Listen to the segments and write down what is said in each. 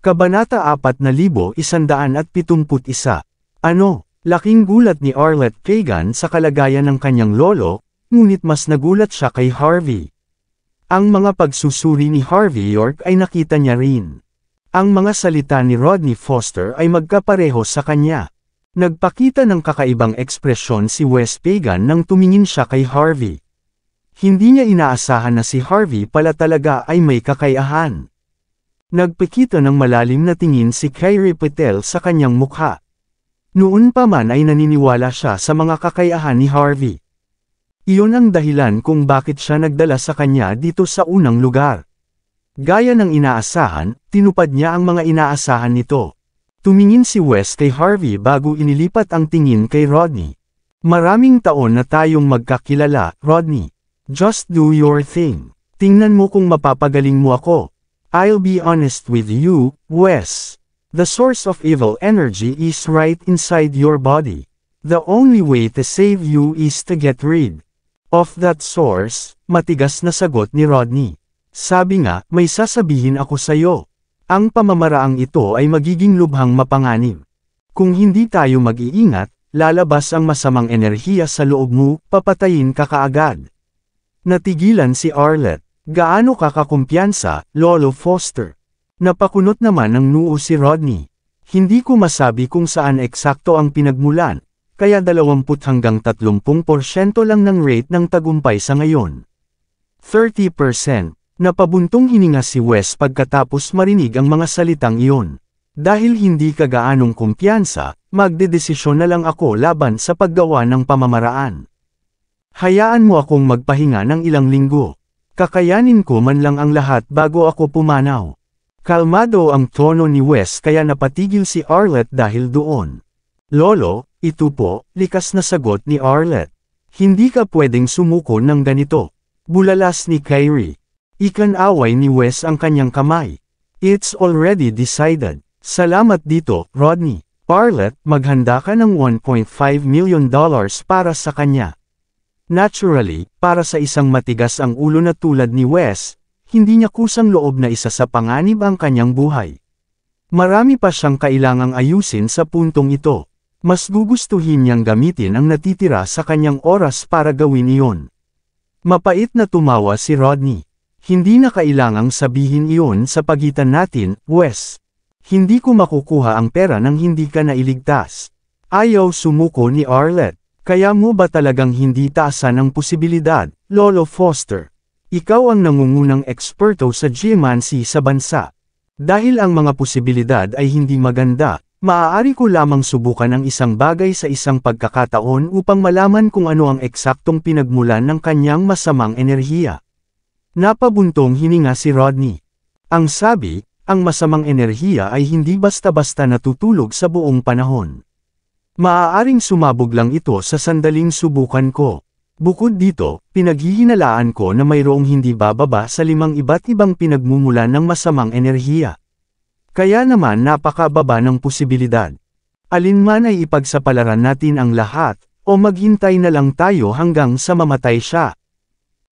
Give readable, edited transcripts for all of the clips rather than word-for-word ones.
Kabanata 4171. Ano? Laking gulat ni Arlette Pagan sa kalagayan ng kanyang lolo, ngunit mas nagulat siya kay Harvey. Ang mga pagsusuri ni Harvey York ay nakita niya rin. Ang mga salita ni Rodney Foster ay magkapareho sa kanya. Nagpakita ng kakaibang ekspresyon si Wes Pagan nang tumingin siya kay Harvey. Hindi niya inaasahan na si Harvey pala talaga ay may kakayahan. Nagpakita ng malalim na tingin si Kyrie Patel sa kanyang mukha. Noon pa man ay naniniwala siya sa mga kakayahan ni Harvey. Iyon ang dahilan kung bakit siya nagdala sa kanya dito sa unang lugar. Gaya ng inaasahan, tinupad niya ang mga inaasahan nito. Tumingin si Wes kay Harvey bago inilipat ang tingin kay Rodney. Maraming taon na tayong magkakilala, Rodney. Just do your thing. Tingnan mo kung mapapagaling mo ako. I'll be honest with you, Wes. The source of evil energy is right inside your body. The only way to save you is to get rid of that source, matigas na sagot ni Rodney. Sabi nga, may sasabihin ako sa'yo. Ang pamamaraang ito ay magiging lubhang mapanganib. Kung hindi tayo mag-iingat, lalabas ang masamang enerhiya sa loob mo, papatayin ka kaagad. Natigilan si Arlette. Gaano ka kakumpiyansa, Lolo Foster? Napakunot naman ng noo si Rodney. Hindi ko masabi kung saan eksakto ang pinagmulan, kaya 20 hanggang 30% lang ng rate ng tagumpay sa ngayon. 30%. Napabuntong hininga si Wes pagkatapos marinig ang mga salitang iyon. Dahil hindi ka gaanong kumpiyansa, magdedesisyon na lang ako laban sa paggawa ng pamamaraan. Hayaan mo akong magpahinga ng ilang linggo. Kakayanin ko man lang ang lahat bago ako pumanaw. Kalmado ang tono ni Wes kaya napatigil si Arlette dahil doon. Lolo, ito po, likas na sagot ni Arlette. Hindi ka pwedeng sumuko ng ganito. Bulalas ni Kyrie. Ikan-away ni Wes ang kanyang kamay. It's already decided. Salamat dito, Rodney. Arlette, maghanda ka ng $1.5 million para sa kanya. Naturally, para sa isang matigas ang ulo na tulad ni Wes, hindi niya kusang loob na isa sa panganib ang kanyang buhay. Marami pa siyang kailangang ayusin sa puntong ito. Mas gugustuhin niyang gamitin ang natitira sa kanyang oras para gawin iyon. Mapait na tumawa si Rodney. Hindi na kailangang sabihin iyon sa pagitan natin, Wes. Hindi ko makukuha ang pera nang hindi ka nailigtas. Ayaw sumuko ni Arlette. Kaya mo ba talagang hindi taasan ang posibilidad, Lolo Foster? Ikaw ang nangungunang eksperto sa geomancy sa bansa. Dahil ang mga posibilidad ay hindi maganda, maaari ko lamang subukan ang isang bagay sa isang pagkakataon upang malaman kung ano ang eksaktong pinagmulan ng kanyang masamang enerhiya. Napabuntong hininga si Rodney. Ang sabi, ang masamang enerhiya ay hindi basta-basta natutulog sa buong panahon. Maaaring sumabog lang ito sa sandaling subukan ko. Bukod dito, pinaghihinalaan ko na mayroong hindi bababa sa 5 iba't ibang pinagmumulan ng masamang enerhiya. Kaya naman napakababa ng posibilidad. Alinman ay ipagsapalaran natin ang lahat, o maghintay na lang tayo hanggang sa mamatay siya.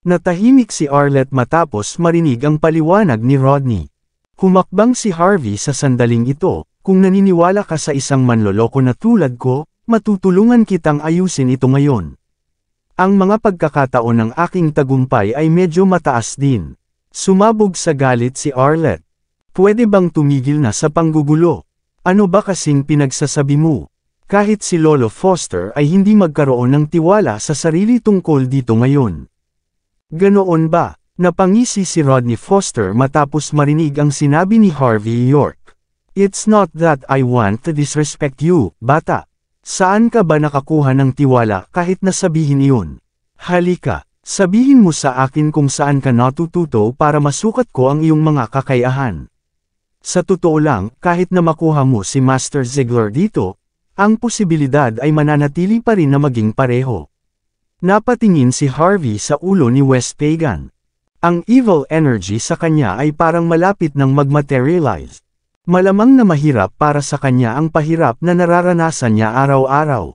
Natahimik si Arlette matapos marinig ang paliwanag ni Rodney. Humakbang si Harvey sa sandaling ito. Kung naniniwala ka sa isang manloloko na tulad ko, matutulungan kitang ayusin ito ngayon. Ang mga pagkakataon ng aking tagumpay ay medyo mataas din. Sumabog sa galit si Arlette. Pwede bang tumigil na sa panggugulo? Ano ba kasing pinagsasabi mo? Kahit si Lolo Foster ay hindi magkaroon ng tiwala sa sarili tungkol dito ngayon. Ganoon ba? Napangisi si Rodney Foster matapos marinig ang sinabi ni Harvey York. It's not that I want to disrespect you, bata. Saan ka ba nakakuha ng tiwala kahit nasabihin iyon? Halika, sabihin mo sa akin kung saan ka natututo para masukat ko ang iyong mga kakayahan. Sa totoo lang, kahit na makuha mo si Master Ziegler dito, ang posibilidad ay mananatili pa rin na maging pareho. Napatingin si Harvey sa ulo ni Wes Pagan. Ang evil energy sa kanya ay parang malapit nang mag-materialize. Malamang na mahirap para sa kanya ang pahirap na nararanasan niya araw-araw.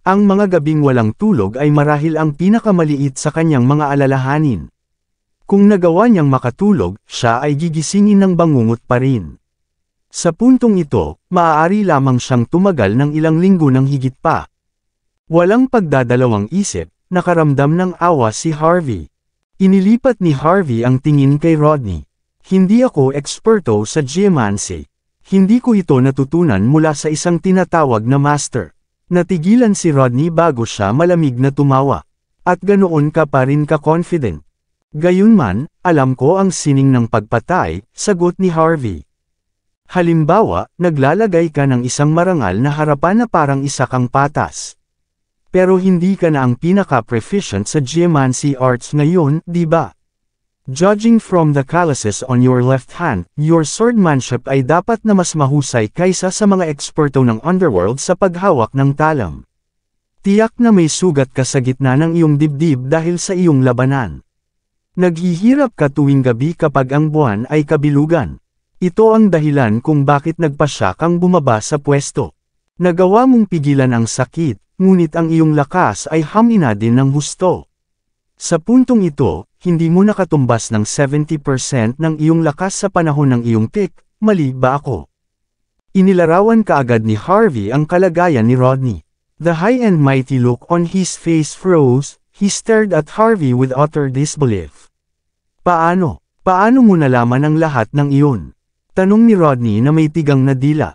Ang mga gabing walang tulog ay marahil ang pinakamaliit sa kanyang mga alalahanin. Kung nagawa niyang makatulog, siya ay gigisingin ng bangungot pa rin. Sa puntong ito, maaari lamang siyang tumagal ng ilang linggo ng higit pa. Walang pagdadalawang isip, nakaramdam ng awa si Harvey. Inilipat ni Harvey ang tingin kay Rodney. Hindi ako eksperto sa geomancy. Hindi ko ito natutunan mula sa isang tinatawag na master. Natigilan si Rodney bago siya malamig na tumawa. At ganoon ka pa rin ka-confident. Gayunman, alam ko ang sining ng pagpatay, sagot ni Harvey. Halimbawa, naglalagay ka ng isang marangal na harapan na parang isa kang patas. Pero hindi ka na ang pinaka-proficient sa geomancy arts ngayon, di ba? Judging from the calluses on your left hand, your swordmanship ay dapat na mas mahusay kaysa sa mga eksperto ng underworld sa paghawak ng talam. Tiyak na may sugat ka sa gitna ng iyong dibdib dahil sa iyong labanan. Naghihirap ka tuwing gabi kapag ang buwan ay kabilugan. Ito ang dahilan kung bakit nagpasya kang bumaba sa pwesto. Nagawa mong pigilan ang sakit, ngunit ang iyong lakas ay hamina din ng husto. Sa puntong ito, hindi mo nakatumbas ng 70% ng iyong lakas sa panahon ng iyong pick, mali ba ako? Inilarawan kaagad ni Harvey ang kalagayan ni Rodney. The high and mighty look on his face froze, he stared at Harvey with utter disbelief. Paano? Paano mo nalaman ang lahat ng iyon? Tanong ni Rodney na may tigang na dila.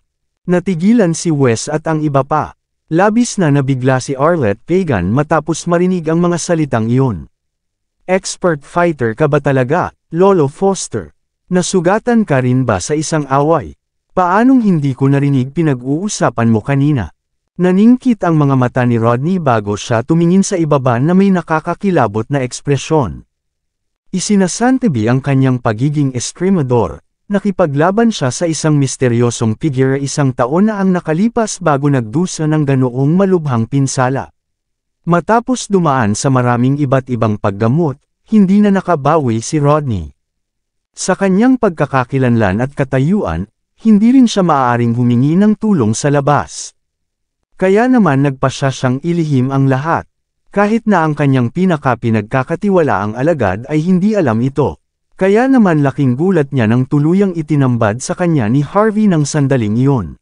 Natigilan si Wes at ang iba pa. Labis na nabigla si Arlette Pagan matapos marinig ang mga salitang iyon. Expert fighter ka ba talaga, Lolo Foster? Nasugatan ka rin ba sa isang away? Paanong hindi ko narinig pinag-uusapan mo kanina? Naningkit ang mga mata ni Rodney bago siya tumingin sa ibaba na may nakakakilabot na ekspresyon. Isinasantabi ang kanyang pagiging eskrimador. Nakipaglaban siya sa isang misteryosong figure isang taon na ang nakalipas bago nagdusa ng ganoong malubhang pinsala. Matapos dumaan sa maraming iba't ibang paggamot, hindi na nakabawi si Rodney. Sa kanyang pagkakakilanlan at katayuan, hindi rin siya maaaring humingi ng tulong sa labas. Kaya naman nagpasya siyang ilihim ang lahat. Kahit na ang kanyang pinagkakatiwalaang alagad ay hindi alam ito. Kaya naman laking gulat niya nang tuluyang itinambad sa kanya ni Harvey ng sandaling iyon.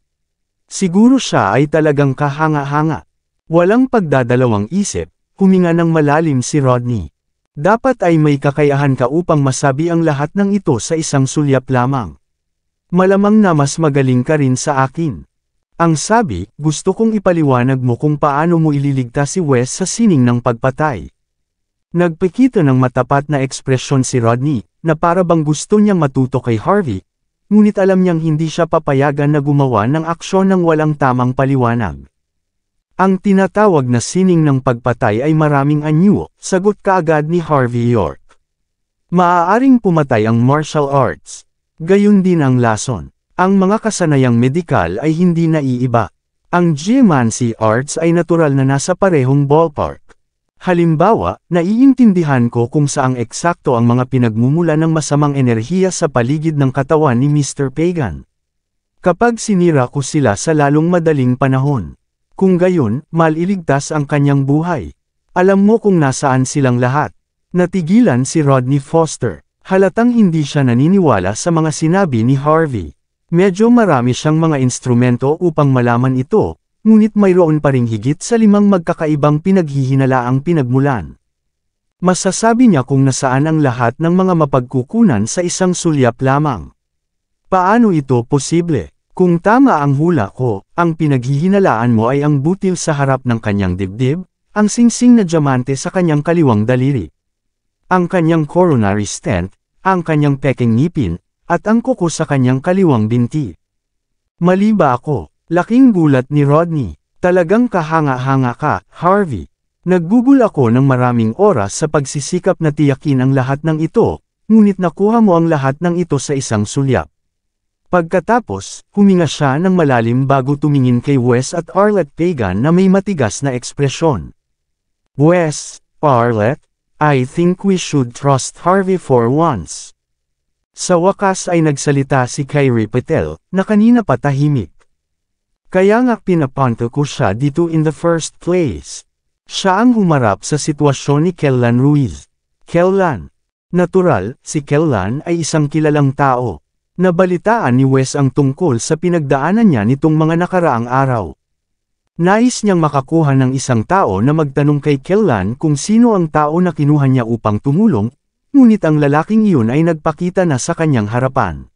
Siguro siya ay talagang kahanga-hanga. Walang pagdadalawang isip, huminga ng malalim si Rodney. Dapat ay may kakayahan ka upang masabi ang lahat ng ito sa isang sulyap lamang. Malamang na mas magaling ka rin sa akin. Ang sabi, gusto kong ipaliwanag mo kung paano mo ililigtas si Wes sa sining ng pagpatay. Nagpakita ng matapat na ekspresyon si Rodney, na para bang gusto niyang matuto kay Harvey, ngunit alam niyang hindi siya papayagan na gumawa ng aksyon ng walang tamang paliwanag. Ang tinatawag na sining ng pagpatay ay maraming anyo, sagot kaagad ni Harvey York. Maaaring pumatay ang martial arts. Gayon din ang lason. Ang mga kasanayang medikal ay hindi naiiba. Ang geomancy arts ay natural na nasa parehong ballpark. Halimbawa, naiintindihan ko kung saang eksakto ang mga pinagmumula ng masamang enerhiya sa paligid ng katawan ni Mr. Pagan. Kapag sinira ko sila sa lalong madaling panahon. Kung gayon, maliligtas ang kanyang buhay. Alam mo kung nasaan silang lahat. Natigilan si Rodney Foster. Halatang hindi siya naniniwala sa mga sinabi ni Harvey. Medyo marami siyang mga instrumento upang malaman ito, ngunit mayroon pa ring higit sa 5 magkakaibang pinaghihinalaang pinagmulan. Masasabi niya kung nasaan ang lahat ng mga mapagkukunan sa isang sulyap lamang. Paano ito posible? Kung tama ang hula ko, ang pinaghihinalaan mo ay ang butil sa harap ng kanyang dibdib, ang singsing na diamante sa kanyang kaliwang daliri, ang kanyang coronary stent, ang kanyang peking ngipin, at ang kuko sa kanyang kaliwang binti. Mali ba ako? Laking gulat ni Rodney. Talagang kahanga-hanga ka, Harvey. Naggugol ako ng maraming oras sa pagsisikap na tiyakin ang lahat ng ito, ngunit nakuha mo ang lahat ng ito sa isang sulyap. Pagkatapos, huminga siya ng malalim bago tumingin kay Wes at Arlette Pagan na may matigas na ekspresyon. Wes, Arlette, I think we should trust Harvey for once. Sa wakas ay nagsalita si Kyrie Patel, na kanina pa tahimik. Kaya nga pinapunto ko siya dito in the first place. Siya ang humarap sa sitwasyon ni Kellan Ruiz. Kellan. Natural, si Kellan ay isang kilalang tao. Nabalitaan ni Wes ang tungkol sa pinagdaanan niya nitong mga nakaraang araw. Nais niyang makakuha ng isang tao na magtanong kay Kellan kung sino ang tao na kinuha niya upang tumulong, ngunit ang lalaking iyon ay nagpakita na sa kanyang harapan.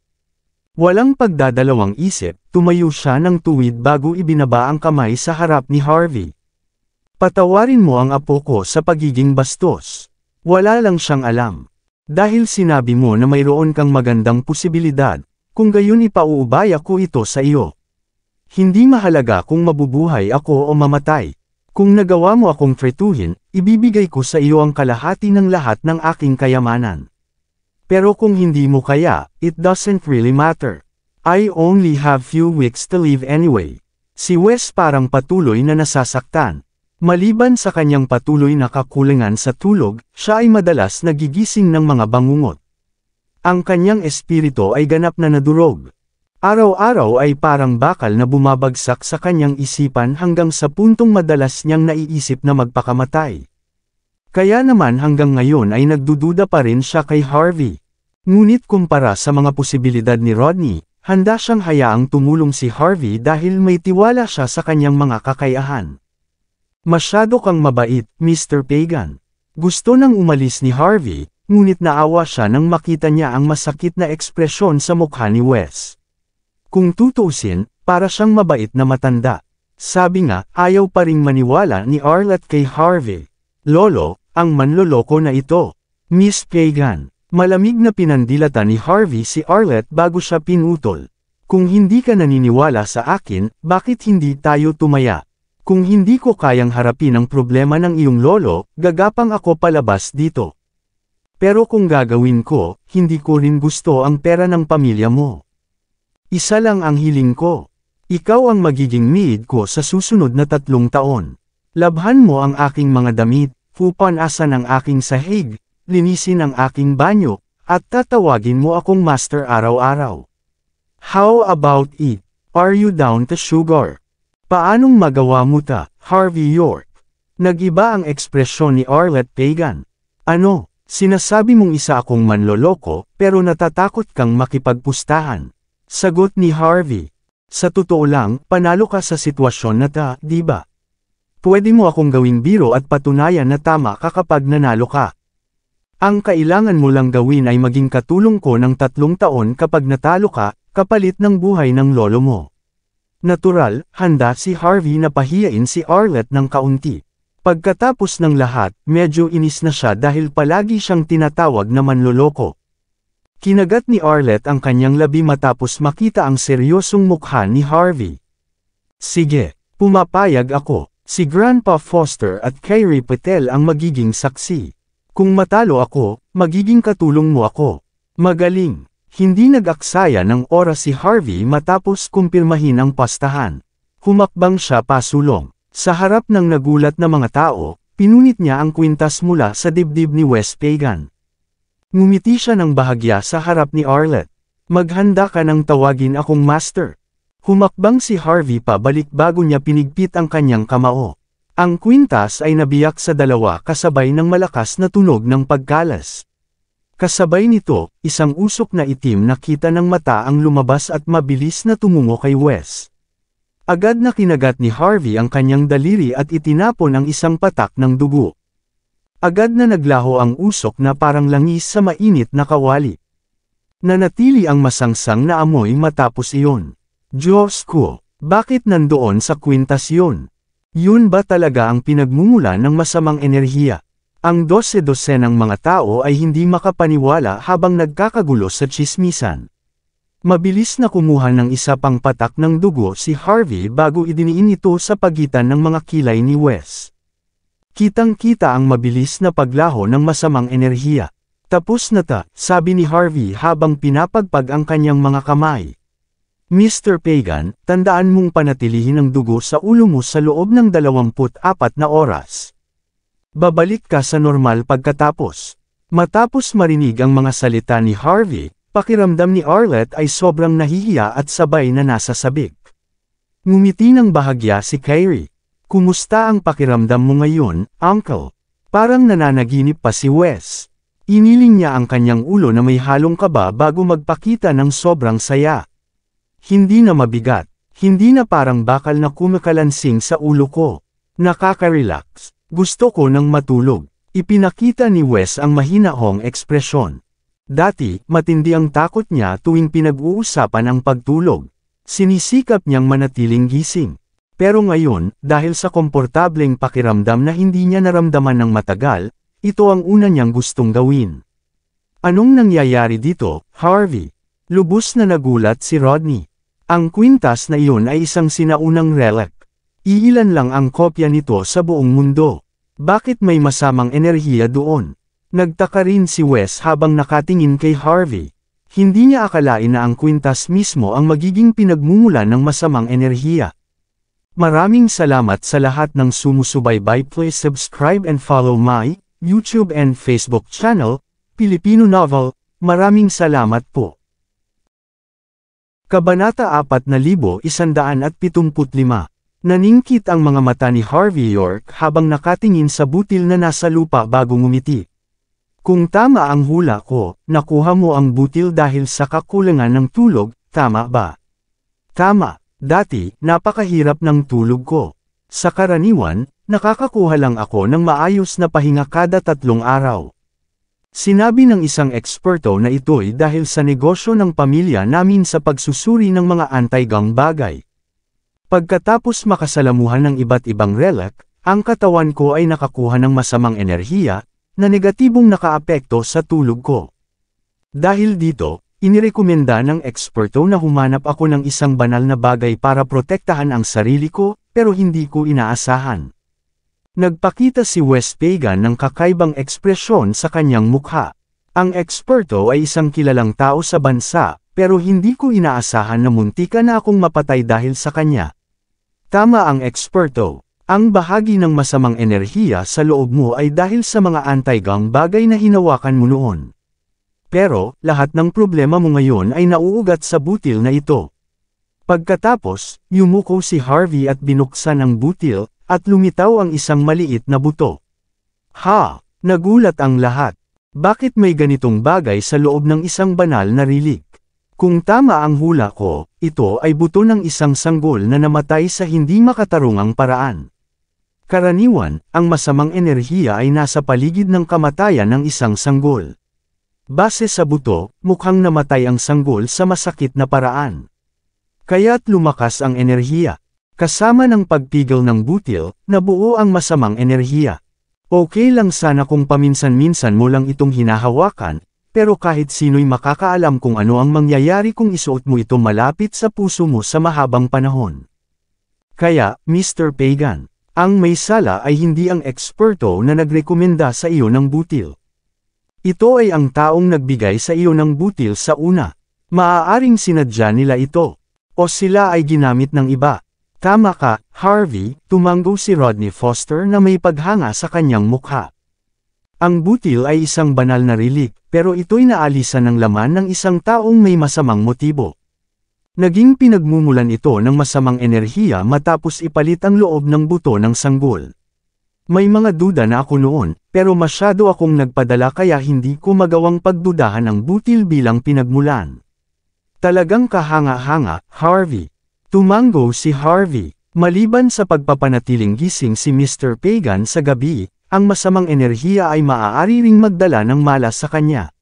Walang pagdadalawang isip, tumayo siya ng tuwid bago ibinaba ang kamay sa harap ni Harvey. Patawarin mo ang apo ko sa pagiging bastos. Wala lang siyang alam. Dahil sinabi mo na mayroon kang magandang posibilidad, kung gayon ipauubaya ko ito sa iyo. Hindi mahalaga kung mabubuhay ako o mamatay. Kung nagawa mo akong tretuhin, ibibigay ko sa iyo ang kalahati ng lahat ng aking kayamanan. Pero kung hindi mo kaya, it doesn't really matter. I only have few weeks to live anyway. Si Wes parang patuloy na nasasaktan. Maliban sa kanyang patuloy na kakulangan sa tulog, siya ay madalas nagigising ng mga bangungot. Ang kanyang espiritu ay ganap na nadurog. Araw-araw ay parang bakal na bumabagsak sa kanyang isipan hanggang sa puntong madalas niyang naiisip na magpakamatay. Kaya naman hanggang ngayon ay nagdududa pa rin siya kay Harvey. Ngunit kumpara sa mga posibilidad ni Rodney, handa siyang hayaang tumulong si Harvey dahil may tiwala siya sa kanyang mga kakayahan. Masyado kang mabait, Mr. Pagan. Gusto nang umalis ni Harvey, ngunit naawa siya nang makita niya ang masakit na ekspresyon sa mukha ni Wes. Kung tutuusin, para siyang mabait na matanda. Sabi nga, ayaw pa ring maniwala ni Arlette kay Harvey. Lolo, ang manloloko na ito. Miss Pagan. Malamig na pinandilatan ni Harvey si Arlette bago siya pinutol. Kung hindi ka naniniwala sa akin, bakit hindi tayo tumaya? Kung hindi ko kayang harapin ang problema ng iyong lolo, gagapang ako palabas dito. Pero kung gagawin ko, hindi ko rin gusto ang pera ng pamilya mo. Isa lang ang hiling ko. Ikaw ang magiging maid ko sa susunod na 3 taon. Labhan mo ang aking mga damit, pupanasan ang aking sahig, linisin ang aking banyo, at tatawagin mo akong master araw-araw. How about it? Are you down to sugar? Paanong magawa mo ta, Harvey York? Nag-iba ang ekspresyon ni Arlette Pagan. Ano, sinasabi mong isa akong manloloko, pero natatakot kang makipagpustahan? Sagot ni Harvey. Sa totoo lang, panalo ka sa sitwasyon na ta, di ba? Pwede mo akong gawing biro at patunayan na tama ka kapag nanalo ka. Ang kailangan mo lang gawin ay maging katulong ko ng 3 taon kapag natalo ka, kapalit ng buhay ng lolo mo. Natural, handa si Harvey na pahiyain si Arlette ng kaunti. Pagkatapos ng lahat, medyo inis na siya dahil palagi siyang tinatawag na manloloko. Kinagat ni Arlette ang kanyang labi matapos makita ang seryosong mukha ni Harvey. Sige, pumapayag ako. Si Grandpa Foster at Kyrie Patel ang magiging saksi. Kung matalo ako, magiging katulong mo ako. Magaling. Hindi nag-aksaya ng oras si Harvey matapos kumpirmahin ang pastahan. Humakbang siya pasulong. Sa harap ng nagulat na mga tao, pinunit niya ang kwintas mula sa dibdib ni Wes Pagan. Ngumiti siya ng bahagya sa harap ni Arlette. Maghanda ka ng tawagin akong master. Humakbang si Harvey pabalik bago niya pinigpit ang kanyang kamao. Ang kwintas ay nabiyak sa 2 kasabay ng malakas na tunog ng pagkalas. Kasabay nito, isang usok na itim na kita ng mata ang lumabas at mabilis na tumungo kay Wes. Agad na kinagat ni Harvey ang kanyang daliri at itinapon ang isang patak ng dugo. Agad na naglaho ang usok na parang langis sa mainit na kawali. Nanatili ang masangsang na amoy matapos iyon. Diyos ko, bakit nandoon sa kwintas yun? Yun ba talaga ang pinagmumula ng masamang enerhiya? Ang 12 ng mga tao ay hindi makapaniwala habang nagkakagulo sa tsismisan. Mabilis na kumuha ng isa pang patak ng dugo si Harvey bago idiniin ito sa pagitan ng mga kilay ni Wes. Kitang-kita ang mabilis na paglaho ng masamang enerhiya. Tapos na ta, sabi ni Harvey habang pinapagpag ang kanyang mga kamay. Mr. Pagan, tandaan mong panatilihin ang dugo sa ulo mo sa loob ng 24 na oras. Babalik ka sa normal pagkatapos. Matapos marinig ang mga salita ni Harvey, pakiramdam ni Arlette ay sobrang nahihiya at sabay na nasa sabik. Ngumiti ng bahagya si Kyrie. Kumusta ang pakiramdam mo ngayon, Uncle? Parang nananaginip pa si Wes. Iniling niya ang kanyang ulo na may halong kaba bago magpakita ng sobrang saya. Hindi na mabigat, hindi na parang bakal na kumikalansing sa ulo ko. Nakaka-relax. Gusto ko nang matulog. Ipinakita ni Wes ang mahinahong ekspresyon. Dati, matindi ang takot niya tuwing pinag-uusapan ang pagtulog. Sinisikap niyang manatiling gising. Pero ngayon, dahil sa komportableng pakiramdam na hindi niya naramdaman ng matagal, ito ang una niyang gustong gawin. Anong nangyayari dito, Harvey? Lubos na nagulat si Rodney. Ang kwintas na iyon ay isang sinaunang relic. Iilan lang ang kopya nito sa buong mundo. Bakit may masamang enerhiya doon? Nagtaka rin si Wes habang nakatingin kay Harvey. Hindi niya akalain na ang kwintas mismo ang magiging pinagmumulan ng masamang enerhiya. Maraming salamat sa lahat ng sumusubaybay. Please subscribe and follow my YouTube and Facebook channel, Filipino Novel. Maraming salamat po. Kabanata 4175. Naningkit ang mga mata ni Harvey York habang nakatingin sa butil na nasa lupa bago ngumiti. Kung tama ang hula ko, nakuha mo ang butil dahil sa kakulangan ng tulog, tama ba? Tama, dati, napakahirap ng tulog ko. Sa karaniwan, nakakakuha lang ako ng maayos na pahinga kada 3 araw. Sinabi ng isang eksperto na ito'y dahil sa negosyo ng pamilya namin sa pagsusuri ng mga anti-gang bagay. Pagkatapos makasalamuhan ng iba't ibang relic, ang katawan ko ay nakakuha ng masamang enerhiya, na negatibong nakaapekto sa tulog ko. Dahil dito, inirekomenda ng eksperto na humanap ako ng isang banal na bagay para protektahan ang sarili ko, pero hindi ko inaasahan. Nagpakita si Wes Pagan ng kakaibang ekspresyon sa kanyang mukha. Ang eksperto ay isang kilalang tao sa bansa, pero hindi ko inaasahan na muntikan na akong mapatay dahil sa kanya. Tama ang eksperto. Ang bahagi ng masamang enerhiya sa loob mo ay dahil sa mga anti-gang bagay na hinawakan mo noon. Pero, lahat ng problema mo ngayon ay nauugat sa butil na ito. Pagkatapos, yumuko si Harvey at binuksan ang butil, at lumitaw ang isang maliit na buto. Ha! Nagulat ang lahat. Bakit may ganitong bagay sa loob ng isang banal na relic? Kung tama ang hula ko, ito ay buto ng isang sanggol na namatay sa hindi makatarungang paraan. Karaniwan, ang masamang enerhiya ay nasa paligid ng kamatayan ng isang sanggol. Base sa buto, mukhang namatay ang sanggol sa masakit na paraan. Kaya't lumakas ang enerhiya. Kasama ng pagpigil ng butil, nabuo ang masamang enerhiya. Okay lang sana kung paminsan-minsan mo lang itong hinahawakan, pero kahit sino'y makakaalam kung ano ang mangyayari kung isuot mo ito malapit sa puso mo sa mahabang panahon. Kaya, Mr. Pagan, ang may sala ay hindi ang eksperto na nagrekomenda sa iyo ng butil. Ito ay ang taong nagbigay sa iyo ng butil sa una. Maaaring sinadya nila ito. O sila ay ginamit ng iba. Tama ka, Harvey, tumanggo si Rodney Foster na may paghanga sa kanyang mukha. Ang butil ay isang banal na relic, pero ito'y naalisan ng laman ng isang taong may masamang motibo. Naging pinagmumulan ito ng masamang enerhiya matapos ipalit ang loob ng buto ng sanggol. May mga duda na ako noon, pero masyado akong nagpadala kaya hindi ko magawang pagdudahan ang butil bilang pinagmulan. Talagang kahanga-hanga, Harvey. Tumanggo si Harvey. Maliban sa pagpapanatiling gising si Mr. Pagan sa gabi, ang masamang enerhiya ay maaari ring magdala ng malas sa kanya.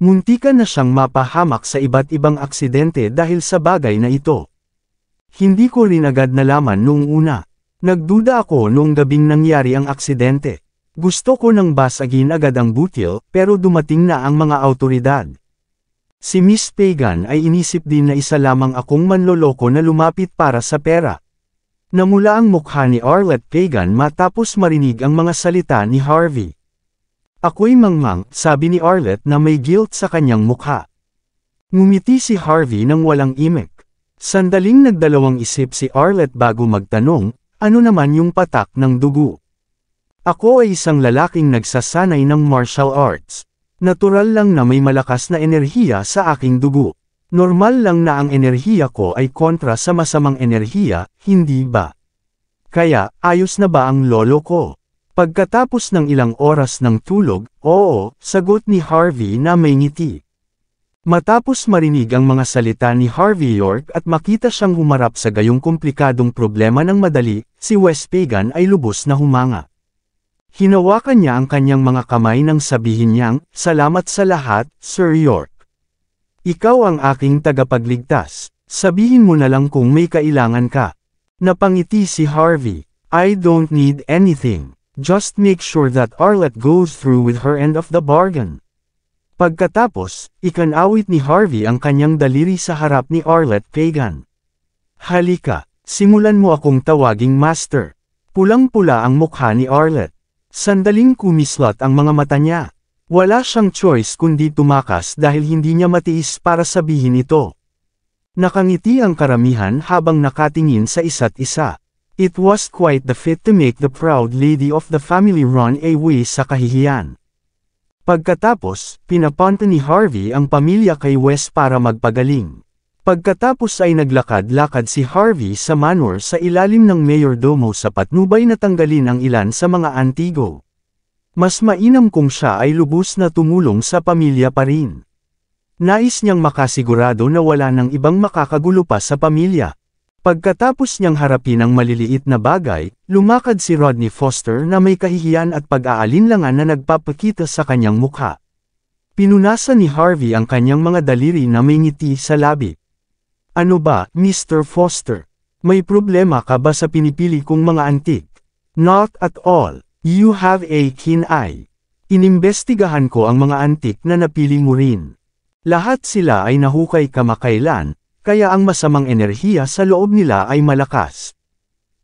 Muntikan na siyang mapahamak sa iba't ibang aksidente dahil sa bagay na ito. Hindi ko rin agad nalaman noong una. Nagduda ako noong gabing nangyari ang aksidente. Gusto ko nang basagin agad ang butil, pero dumating na ang mga awtoridad. Si Miss Pagan ay inisip din na isa lamang akong manloloko na lumapit para sa pera. Namula ang mukha ni Arlette Pagan matapos marinig ang mga salita ni Harvey. Ako'y mangmang, sabi ni Arlette na may guilt sa kanyang mukha. Ngumiti si Harvey nang walang imik. Sandaling nagdalawang isip si Arlette bago magtanong, ano naman yung patak ng dugo? Ako ay isang lalaking nagsasanay ng martial arts. Natural lang na may malakas na enerhiya sa aking dugo. Normal lang na ang enerhiya ko ay kontra sa masamang enerhiya, hindi ba? Kaya, ayos na ba ang lolo ko? Pagkatapos ng ilang oras ng tulog, oo, sagot ni Harvey na may ngiti. Matapos marinig ang mga salita ni Harvey York at makita siyang humarap sa gayong komplikadong problema ng madali, si Wes Pagan ay lubos na humanga. Hinawakan niya ang kanyang mga kamay nang sabihin niyang, "Salamat sa lahat, Sir York. Ikaw ang aking tagapagligtas. Sabihin mo na lang kung may kailangan ka." Napangiti si Harvey. "I don't need anything. Just make sure that Arlette goes through with her end of the bargain." Pagkatapos, ikanawit ni Harvey ang kanyang daliri sa harap ni Arlette Pagan. "Halika, simulan mo akong tawaging master." Pulang-pula ang mukha ni Arlette. Sandaling kumislot ang mga mata niya. Wala siyang choice kundi tumakas dahil hindi niya matiis para sabihin ito. Nakangiti ang karamihan habang nakatingin sa isa't isa. It was quite the fit to make the proud lady of the family run away sa kahihiyan. Pagkatapos, pinapunta ni Harvey ang pamilya kay Wes para magpagaling. Pagkatapos ay naglakad-lakad si Harvey sa manor sa ilalim ng mayordomo sa patnubay na tanggalin ang ilan sa mga antigo. Mas mainam kung siya ay lubos na tumulong sa pamilya pa rin. Nais niyang makasigurado na wala nang ibang makakagulo pa sa pamilya. Pagkatapos niyang harapin ang maliliit na bagay, lumakad si Rodney Foster na may kahihiyan at pag-aalinlangan na nagpapakita sa kanyang mukha. Pinunasan ni Harvey ang kanyang mga daliri na may ngiti sa labi. "Ano ba, Mr. Foster? May problema ka ba sa pinipili kong mga antik?" "Not at all. You have a keen eye. Inimbestigahan ko ang mga antik na napili mo rin. Lahat sila ay nahukay kamakailan, kaya ang masamang enerhiya sa loob nila ay malakas.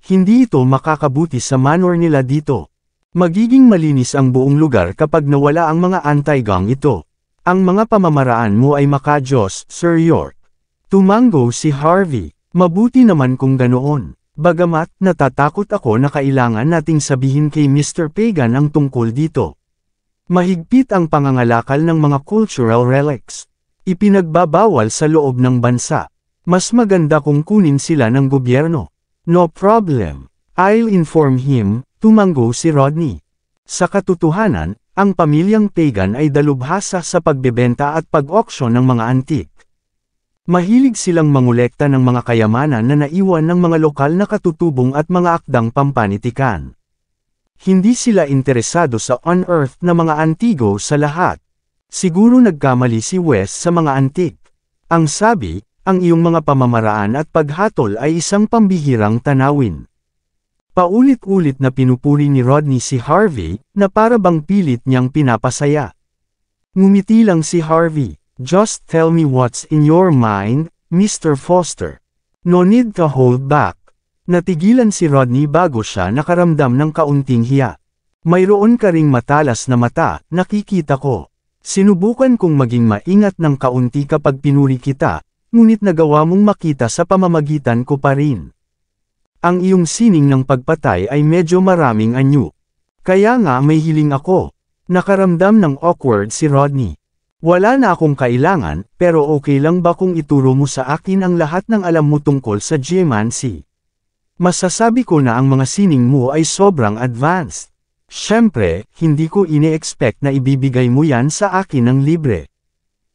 Hindi ito makakabuti sa manor nila dito. Magiging malinis ang buong lugar kapag nawala ang mga anti-gang ito. Ang mga pamamaraan mo ay makajos, Sir York." Tumango si Harvey. "Mabuti naman kung ganoon. Bagamat, natatakot ako na kailangan nating sabihin kay Mr. Pagan ang tungkol dito. Mahigpit ang pangangalakal ng mga cultural relics. Ipinagbabawal sa loob ng bansa. Mas maganda kung kunin sila ng gobyerno." "No problem. I'll inform him," tumango si Rodney. Sa katotohanan, ang pamilyang Pagan ay dalubhasa sa pagbebenta at pag-auction ng mga antik. Mahilig silang mangolekta ng mga kayamanan na naiwan ng mga lokal na katutubong at mga akdang pampanitikan. Hindi sila interesado sa unearthed na mga antigo sa lahat. Siguro nagkamali si Wes sa mga antik. Ang sabi, ang iyong mga pamamaraan at paghatol ay isang pambihirang tanawin. Paulit-ulit na pinupuri ni Rodney si Harvey, na para bang pilit niyang pinapasaya. Ngumiti lang si Harvey. "Just tell me what's in your mind, Mr. Foster. No need to hold back." Natigilan si Rodney bago siya nakaramdam ng kaunting hiya. "Mayroon ka ring matalas na mata, nakikita ko. Sinubukan kong maging maingat ng kaunti kapag pinuri kita, ngunit nagawa mong makita sa pamamagitan ko pa rin. Ang iyong sining ng pagpatay ay medyo maraming anyo. Kaya nga may hiling ako." Nakaramdam ng awkward si Rodney. "Wala na akong kailangan, pero okay lang ba kung ituro mo sa akin ang lahat ng alam mo tungkol sa geomancy? Masasabi ko na ang mga sining mo ay sobrang advanced. Siyempre, hindi ko ine-expect na ibibigay mo yan sa akin ng libre.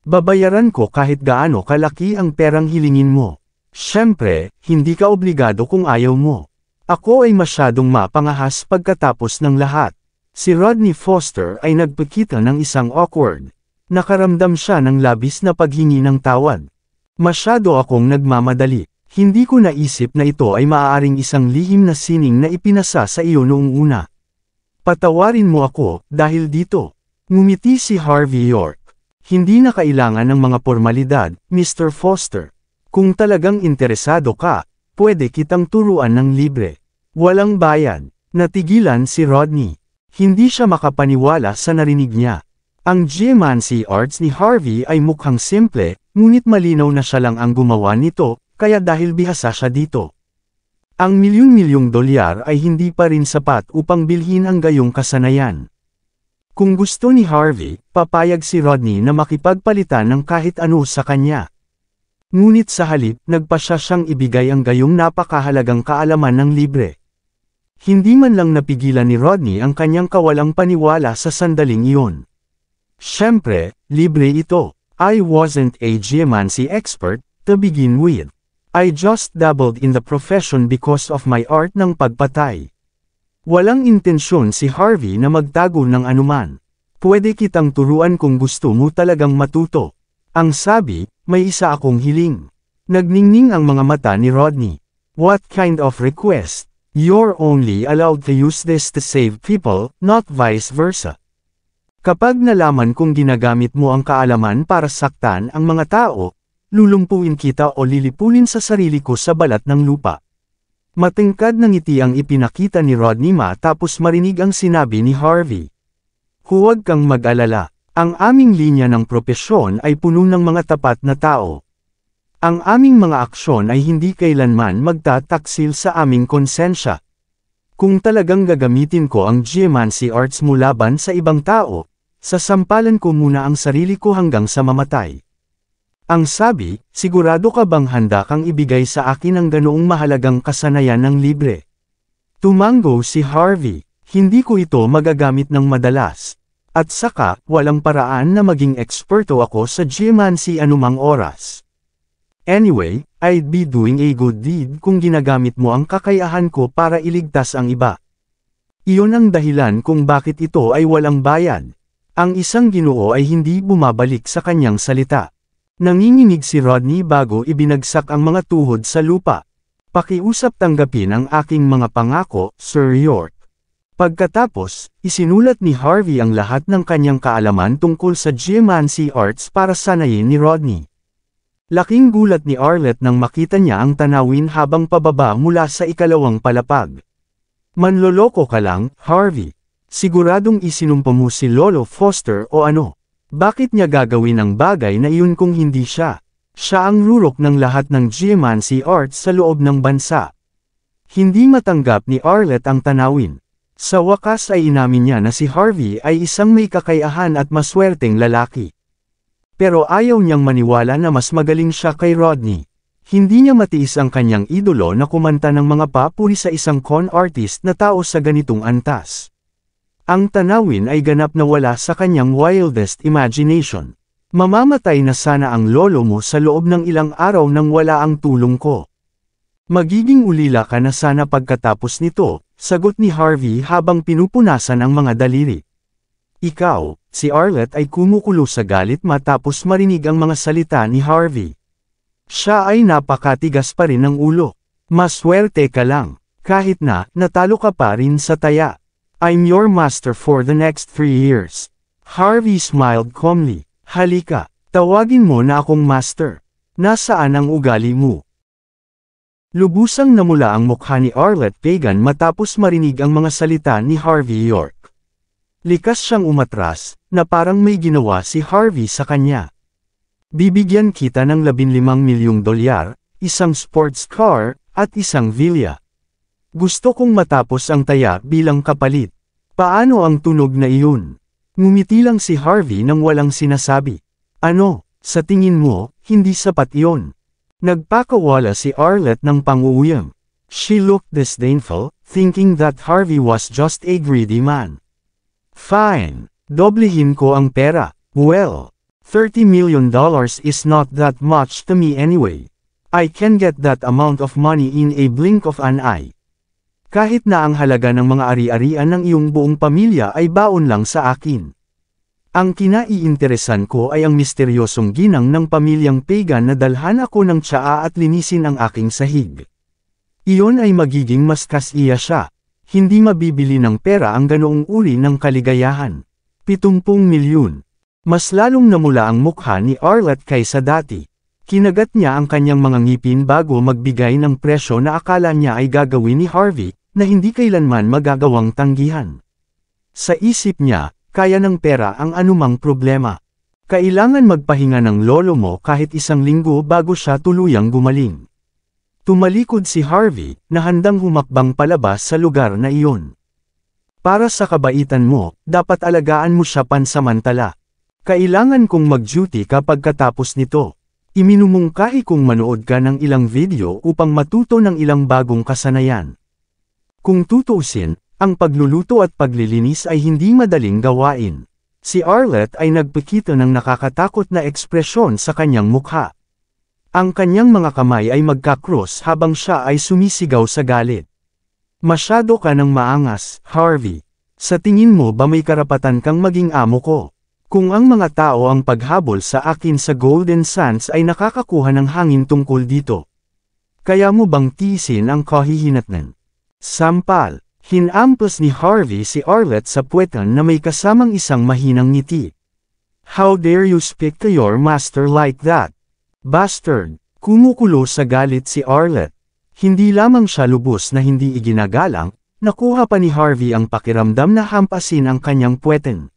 Babayaran ko kahit gaano kalaki ang perang hilingin mo. Siyempre, hindi ka obligado kung ayaw mo. Ako ay masyadong mapangahas pagkatapos ng lahat." Si Rodney Foster ay nagpakita ng isang awkward. Nakaramdam siya ng labis na paghingi ng tawad. "Masyado akong nagmamadali. Hindi ko naisip na ito ay maaaring isang lihim na sining na ipinasa sa iyo noong una. Patawarin mo ako, dahil dito." Ngumiti si Harvey York. "Hindi na kailangan ng mga formalidad, Mr. Foster. Kung talagang interesado ka, pwede kitang turuan ng libre. Walang bayad." Natigilan si Rodney. Hindi siya makapaniwala sa narinig niya. Ang geomancy arts ni Harvey ay mukhang simple, ngunit malinaw na siya lang ang gumawa nito, kaya dahil bihasa siya dito. Ang milyon-milyong dolyar ay hindi pa rin sapat upang bilhin ang gayong kasanayan. Kung gusto ni Harvey, papayag si Rodney na makipagpalitan ng kahit ano sa kanya. Ngunit sa halip, nagpasya siyang ibigay ang gayong napakahalagang kaalaman ng libre. Hindi man lang napigilan ni Rodney ang kanyang kawalang paniwala sa sandaling iyon. Siyempre, libre ito. I wasn't a geomancy expert, to begin with. I just dabbled in the profession because of my art ng pagpatay. Walang intensyon si Harvey na magtago ng anuman. Pwede kitang turuan kung gusto mo talagang matuto. Ang sabi, may isa akong hiling. Nagningning ang mga mata ni Rodney. What kind of request? You're only allowed to use this to save people, not vice versa. Kapag nalaman kung ginagamit mo ang kaalaman para saktan ang mga tao, lulumpuin kita o lilipulin sa sarili ko sa balat ng lupa. Matingkad na ngiti ang ipinakita ni Rodney matapos marinig ang sinabi ni Harvey. Huwag kang mag-alala. Ang aming linya ng propesyon ay puno ng mga tapat na tao. Ang aming mga aksyon ay hindi kailanman magtataksil sa aming konsensya. Kung talagang gagamitin ko ang geomancy arts mo laban sa ibang tao, sasampalan ko muna ang sarili ko hanggang sa mamatay. Ang sabi, sigurado ka bang handa kang ibigay sa akin ang ganoong mahalagang kasanayan ng libre? Tumango si Harvey, hindi ko ito magagamit ng madalas. At saka, walang paraan na maging eksperto ako sa geomancy anumang oras. Anyway, I'd be doing a good deed kung ginagamit mo ang kakayahan ko para iligtas ang iba. Iyon ang dahilan kung bakit ito ay walang bayad. Ang isang Ginoo ay hindi bumabalik sa kanyang salita. Nanginginig si Rodney bago ibinagsak ang mga tuhod sa lupa. Pakiusap tanggapin ang aking mga pangako, Sir York. Pagkatapos, isinulat ni Harvey ang lahat ng kanyang kaalaman tungkol sa geomancy arts para sanayin ni Rodney. Laking gulat ni Arlette nang makita niya ang tanawin habang pababa mula sa ikalawang palapag. Manloloko ka lang, Harvey. Siguradong isinumpa mo si Lolo Foster o ano? Bakit niya gagawin ang bagay na iyon kung hindi siya? Siya ang rurok ng lahat ng geomancy arts sa loob ng bansa. Hindi matanggap ni Arlette ang tanawin. Sa wakas ay inamin niya na si Harvey ay isang may kakayahan at maswerteng lalaki. Pero ayaw niyang maniwala na mas magaling siya kay Rodney. Hindi niya matiis ang kanyang idolo na kumanta ng mga papuri sa isang con artist na tao sa ganitong antas. Ang tanawin ay ganap na wala sa kanyang wildest imagination. Mamamatay na sana ang lolo mo sa loob ng ilang araw nang wala ang tulong ko. Magiging ulila ka na sana pagkatapos nito, sagot ni Harvey habang pinupunasan ang mga daliri. Ikaw, si Arlette ay kumukulo sa galit matapos marinig ang mga salita ni Harvey. Siya ay napakatigas pa rin ng ulo. Maswerte ka lang, kahit na natalo ka pa rin sa taya. I'm your master for the next 3 years. Harvey smiled calmly. Halika, tawagin mo na akong master. Nasaan ang ugali mo? Lubusang namula ang mukha ni Arlette Pagan matapos marinig ang mga salita ni Harvey York. Likas siyang umatras, na parang may ginawa si Harvey sa kanya. Bibigyan kita ng $15 milyong, isang sports car, at isang villa. Gusto kong matapos ang taya bilang kapalit. Paano ang tunog na iyon? Ngumiti lang si Harvey nang walang sinasabi. Ano, sa tingin mo, hindi sapat iyon? Nagpakawala si Arlette ng pang-uuyam. She looked disdainful, thinking that Harvey was just a greedy man. Fine. Doblehin ko ang pera. Well, $30 million is not that much to me anyway. I can get that amount of money in a blink of an eye. Kahit na ang halaga ng mga ari-arian ng iyong buong pamilya ay baon lang sa akin. Ang kinaiinteresan ko ay ang misteryosong ginang ng pamilyang Pagan na dalhan ako ng tsaa at linisin ang aking sahig. Iyon ay magiging mas kasiya siya. Hindi mabibili ng pera ang ganoong uri ng kaligayahan. 70 milyon. Mas lalong namula ang mukha ni Arlette kaysa dati. Kinagat niya ang kanyang mga ngipin bago magbigay ng presyo na akala niya ay gagawin ni Harvey, na hindi kailanman magagawang tanggihan. Sa isip niya, kaya ng pera ang anumang problema. Kailangan magpahinga ng lolo mo kahit 1 linggo bago siya tuluyang gumaling. Tumalikod si Harvey, na handang humakbang palabas sa lugar na iyon. Para sa kabaitan mo, dapat alagaan mo siya pansamantala. Kailangan kong mag-duty kapag katapos nito. Iminumungkahi kong manood ka ng ilang video upang matuto ng ilang bagong kasanayan. Kung tutuusin, ang pagluluto at paglilinis ay hindi madaling gawain. Si Arlette ay nagpakita ng nakakatakot na ekspresyon sa kanyang mukha. Ang kanyang mga kamay ay magkakross habang siya ay sumisigaw sa galit. Masyado ka ng maangas, Harvey. Sa tingin mo ba may karapatan kang maging amo ko? Kung ang mga tao ang paghabol sa akin sa Golden Sands ay nakakakuha ng hangin tungkol dito. Kaya mo bang tiisin ang kahihinatnan? Sampal, hinampas ni Harvey si Arlette sa puwetan na may kasamang isang mahinang ngiti. How dare you speak to your master like that? Bastard! Kumukulo sa galit si Arlette. Hindi lamang siya lubos na hindi iginagalang, nakuha pa ni Harvey ang pakiramdam na hampasin ang kanyang puweten.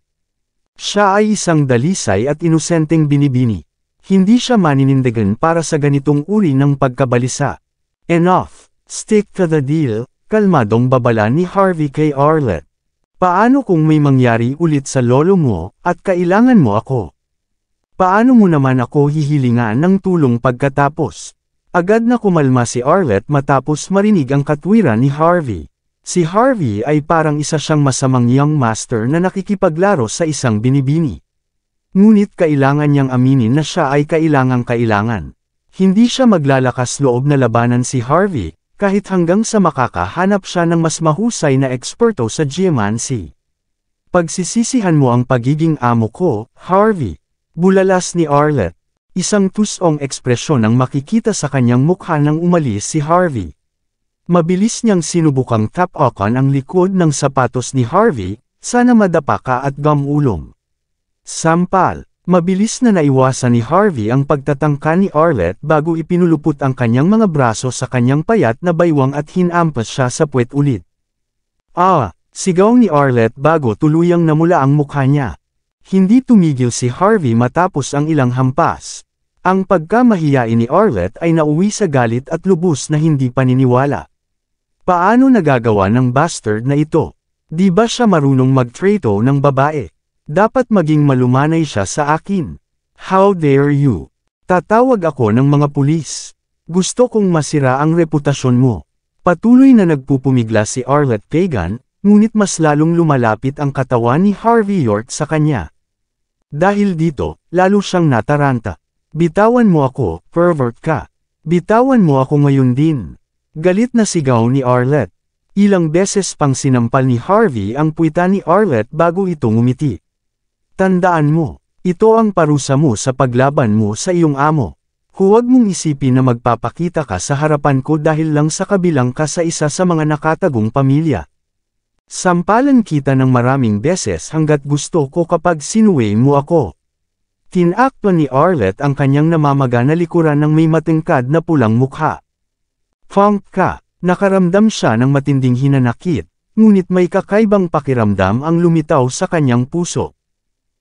Siya ay isang dalisay at inosenteng binibini. Hindi siya maninindigan para sa ganitong uri ng pagkabalisa. Enough! Stick to the deal, kalmadong babala ni Harvey kay Arlette. Paano kung may mangyari ulit sa lolo mo, at kailangan mo ako? Paano mo naman ako hihilingan ng tulong pagkatapos? Agad na kumalma si Arlette matapos marinig ang katwiran ni Harvey. Si Harvey ay parang isa siyang masamang young master na nakikipaglaro sa isang binibini. Ngunit kailangan niyang aminin na siya ay kailangang-kailangan. Hindi siya maglalakas loob na labanan si Harvey, kahit hanggang sa makakahanap siya ng mas mahusay na eksperto sa geomancy. Pagsisisihan mo ang pagiging amo ko, Harvey. Bulalas ni Arlette. Isang tusong ekspresyon ang makikita sa kanyang mukha nang umalis si Harvey. Mabilis niyang sinubukang tap-okan ang likod ng sapatos ni Harvey, sana madapa ka at gamulong. Sampal, mabilis na naiwasan ni Harvey ang pagtatangka ni Arlette bago ipinulupot ang kanyang mga braso sa kanyang payat na baywang at hinampas siya sa puwet ulit. Sigaw ni Arlette bago tuluyang namula ang mukha niya. Hindi tumigil si Harvey matapos ang ilang hampas. Ang pagkamahiyain ni Arlette ay nauwi sa galit at lubos na hindi paniniwala. Paano nagagawa ng bastard na ito? Di ba siya marunong mag-trato ng babae? Dapat maging malumanay siya sa akin. How dare you? Tatawag ako ng mga pulis. Gusto kong masira ang reputasyon mo. Patuloy na nagpupumigla si Arlette Kagan, ngunit mas lalong lumalapit ang katawan ni Harvey York sa kanya. Dahil dito, lalo siyang nataranta. Bitawan mo ako, pervert ka. Bitawan mo ako ngayon din. Galit na sigaw ni Arlette. Ilang beses pang sinampal ni Harvey ang puwita ni Arlette bago ito ngumiti. Tandaan mo, ito ang parusa mo sa paglaban mo sa iyong amo. Huwag mong isipin na magpapakita ka sa harapan ko dahil lang sa kabilang ka sa isa sa mga nakatagong pamilya. Sampalan kita ng maraming beses hanggat gusto ko kapag sinuway mo ako. Tinakpan ni Arlette ang kanyang namamaga na likuran ng may matingkad na pulang mukha. Funk ka, nakaramdam siya ng matinding hinanakit, ngunit may kakaibang pakiramdam ang lumitaw sa kanyang puso.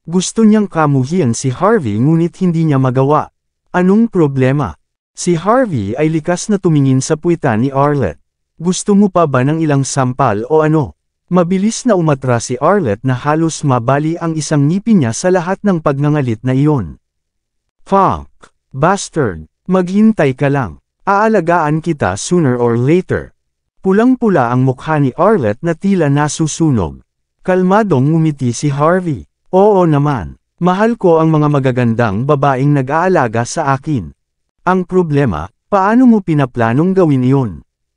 Gusto niyang kamuhian si Harvey ngunit hindi niya magawa. Anong problema? Si Harvey ay likas na tumingin sa puwita ni Arlette. Gusto mo pa ba ng ilang sampal o ano? Mabilis na umatras si Arlette na halos mabali ang isang ngipin niya sa lahat ng pagngangalit na iyon. Funk! Bastard! Maghintay ka lang. Aalagaan kita sooner or later. Pulang-pula ang mukha ni Arlette na tila nasusunog. Kalmadong ngumiti si Harvey. Oo naman. Mahal ko ang mga magagandang babaeng nag-aalaga sa akin. Ang problema, paano mo pinaplanong gawin iyon?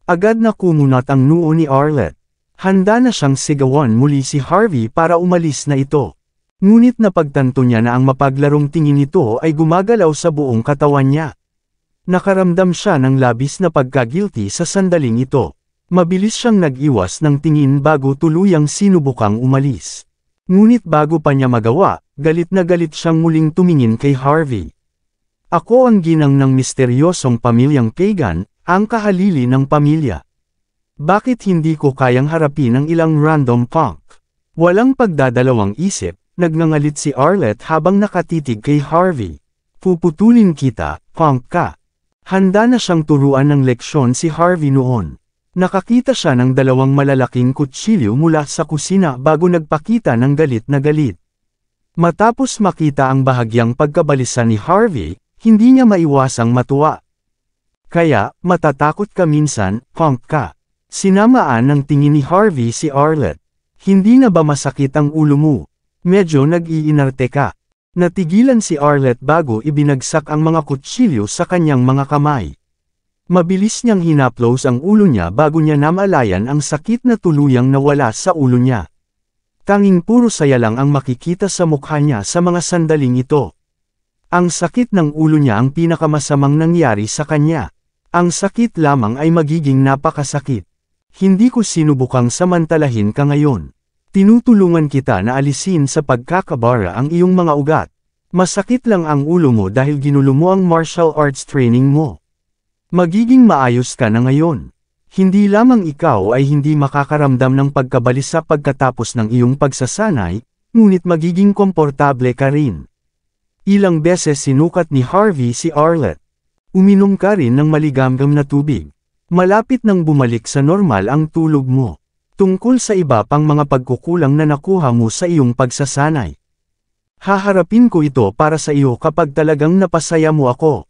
Agad na kumunat ang noo ni Arlette. Handa na siyang sigawan muli si Harvey para umalis na ito. Ngunit napagtanto niya na ang mapaglarong tingin nito ay gumagalaw sa buong katawan niya. Nakaramdam siya ng labis na pagka-guilty sa sandaling ito. Mabilis siyang nag-iwas ng tingin bago tuluyang sinubukang umalis. Ngunit bago pa niya magawa, galit na galit siyang muling tumingin kay Harvey. Ako ang ginang ng misteryosong pamilyang Kagan, ang kahalili ng pamilya. Bakit hindi ko kayang harapin ang ilang random punk? Walang pagdadalawang isip, nagngangalit si Arlette habang nakatitig kay Harvey. Puputulin kita, punk ka. Handa na siyang turuan ng leksyon si Harvey noon. Nakakita siya ng dalawang malalaking kutsilyo mula sa kusina bago nagpakita ng galit na galit. Matapos makita ang bahagyang pagkabalisa ni Harvey, hindi niya maiwasang matuwa. Kaya, matatakot ka minsan, punk ka. Sinamaan ng tingin ni Harvey si Arlette. Hindi na ba masakit ang ulo mo? Medyo nag-iinarte ka. Natigilan si Arlette bago ibinagsak ang mga kutsilyo sa kanyang mga kamay. Mabilis niyang hinaplos ang ulo niya bago niya namalayan ang sakit na tuluyang nawala sa ulo niya. Tanging puro saya lang ang makikita sa mukha niya sa mga sandaling ito. Ang sakit ng ulo niya ang pinakamasamang nangyari sa kanya. Ang sakit lamang ay magiging napakasakit. Hindi ko sinubukang samantalahin ka ngayon. Tinutulungan kita na alisin sa pagkakabara ang iyong mga ugat. Masakit lang ang ulo mo dahil ginulo mo ang martial arts training mo. Magiging maayos ka na ngayon. Hindi lamang ikaw ay hindi makakaramdam ng pagkabalisa pagkatapos ng iyong pagsasanay, ngunit magiging komportable ka rin. Ilang beses sinukat ni Harvey si Arlette. Uminom ka rin ng maligamgam na tubig. Malapit nang bumalik sa normal ang tulog mo. Tungkol sa iba pang mga pagkukulang na nakuha mo sa iyong pagsasanay. Haharapin ko ito para sa iyo kapag talagang napasaya mo ako.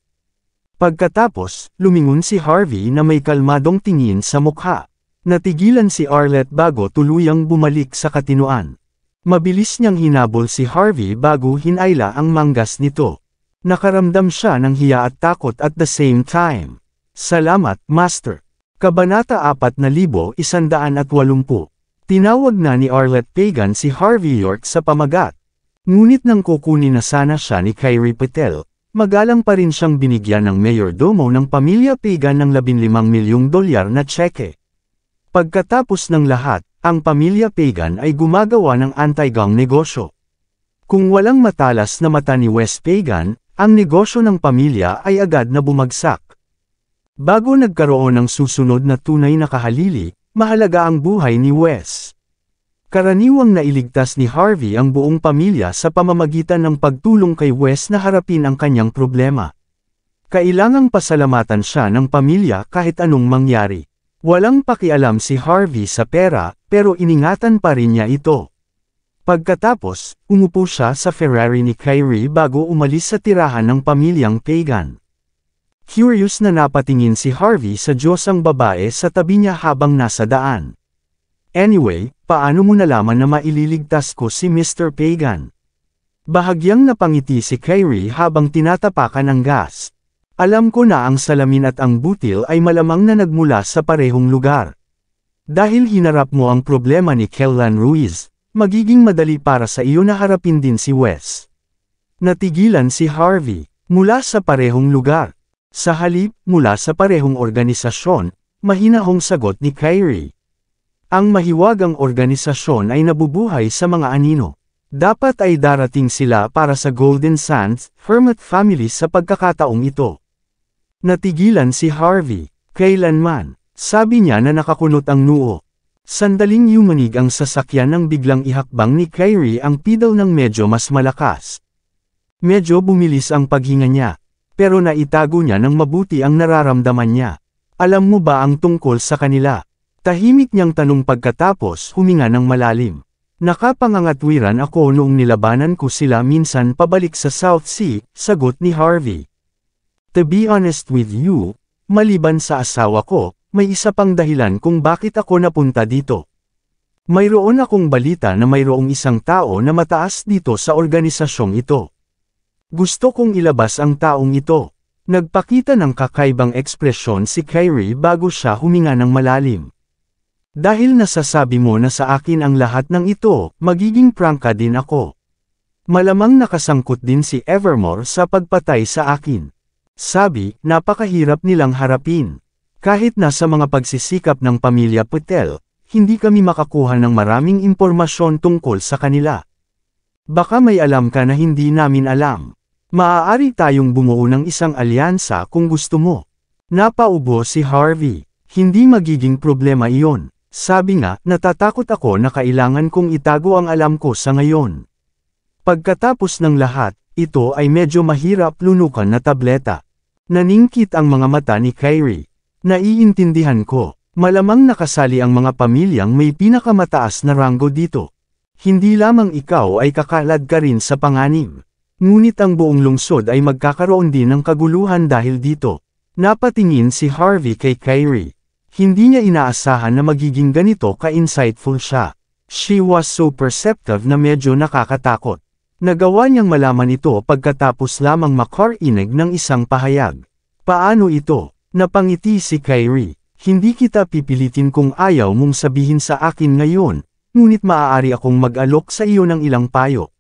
Pagkatapos, lumingon si Harvey na may kalmadong tingin sa mukha. Natigilan si Arlette bago tuluyang bumalik sa katinoan. Mabilis niyang hinabol si Harvey bago hinayla ang manggas nito. Nakaramdam siya ng hiya at takot at the same time. Salamat, Master. Kabanata 4180. Tinawag na ni Arlette Pagan si Harvey York sa pamagat. Ngunit nang kukunin na sana siya ni Kyrie Patel, magalang pa rin siyang binigyan ng mayordomo ng pamilya Pagan ng $15 milyong na tseke. Pagkatapos ng lahat, ang pamilya Pagan ay gumagawa ng anti-gang negosyo. Kung walang matalas na mata ni Wes Pagan, ang negosyo ng pamilya ay agad na bumagsak. Bago nagkaroon ng susunod na tunay na kahalili, mahalaga ang buhay ni Wes. Karaniwang nailigtas ni Harvey ang buong pamilya sa pamamagitan ng pagtulong kay Wes na harapin ang kanyang problema. Kailangang pasalamatan siya ng pamilya kahit anong mangyari. Walang pakialam si Harvey sa pera, pero iningatan pa rin niya ito. Pagkatapos, umupo siya sa Ferrari ni Kyrie bago umalis sa tirahan ng pamilyang Pagan. Curious na napatingin si Harvey sa Diyosang babae sa tabi niya habang nasa daan. Anyway, paano mo nalaman na maililigtas ko si Mr. Pagan? Bahagyang napangiti si Kyrie habang tinatapakan ng gas. Alam ko na ang salamin at ang butil ay malamang na nagmula sa parehong lugar. Dahil hinarap mo ang problema ni Kellan Ruiz, magiging madali para sa iyo na harapin din si Wes. Natigilan si Harvey, mula sa parehong lugar. Sa halip, mula sa parehong organisasyon, mahinahong sagot ni Kyrie. Ang mahiwagang organisasyon ay nabubuhay sa mga anino. Dapat ay darating sila para sa Golden Sands, Hermit family sa pagkakataong ito. Natigilan si Harvey. Kailanman, sabi niya na nakakunot ang noo. Sandaling yumanig ang sasakyan nang biglang ihakbang ni Kyrie ang pedal ng medyo mas malakas. Medyo bumilis ang paghinga niya. Pero naitago niya ng mabuti ang nararamdaman niya. Alam mo ba ang tungkol sa kanila? Tahimik niyang tanong pagkatapos huminga ng malalim. Nakapangangatwiran ako noong nilabanan ko sila minsan pabalik sa South Sea, sagot ni Harvey. To be honest with you, maliban sa asawa ko, may isa pang dahilan kung bakit ako napunta dito. Mayroon akong balita na mayroong isang tao na mataas dito sa organisasyong ito. Gusto kong ilabas ang taong ito. Nagpakita ng kakaibang ekspresyon si Kyrie bago siya huminga ng malalim. Dahil nasasabi mo na sa akin ang lahat ng ito, magiging prangka din ako. Malamang nakasangkot din si Evermore sa pagpatay sa akin. Sabi, napakahirap nilang harapin. Kahit nasa mga pagsisikap ng pamilya Patel, hindi kami makakuha ng maraming impormasyon tungkol sa kanila. Baka may alam ka na hindi namin alam. Maaari tayong bumuo ng isang alyansa kung gusto mo. Napaubo si Harvey. Hindi magiging problema iyon. Sabi nga, natatakot ako na kailangan kong itago ang alam ko sa ngayon. Pagkatapos ng lahat, ito ay medyo mahirap lunukan na tableta. Naningkit ang mga mata ni Kyrie. Naiintindihan ko. Malamang nakasali ang mga pamilyang may pinakamataas na ranggo dito. Hindi lamang ikaw ay kakalad ka rin sa panganib. Ngunit ang buong lungsod ay magkakaroon din ng kaguluhan dahil dito. Napatingin si Harvey kay Kyrie. Hindi niya inaasahan na magiging ganito ka-insightful siya. She was so perceptive na medyo nakakatakot. Nagawa niyang malaman ito pagkatapos lamang makarinig ng isang pahayag. Paano ito? Napangiti si Kyrie. Hindi kita pipilitin kung ayaw mong sabihin sa akin ngayon, ngunit maaari akong mag-alok sa iyo ng ilang payo.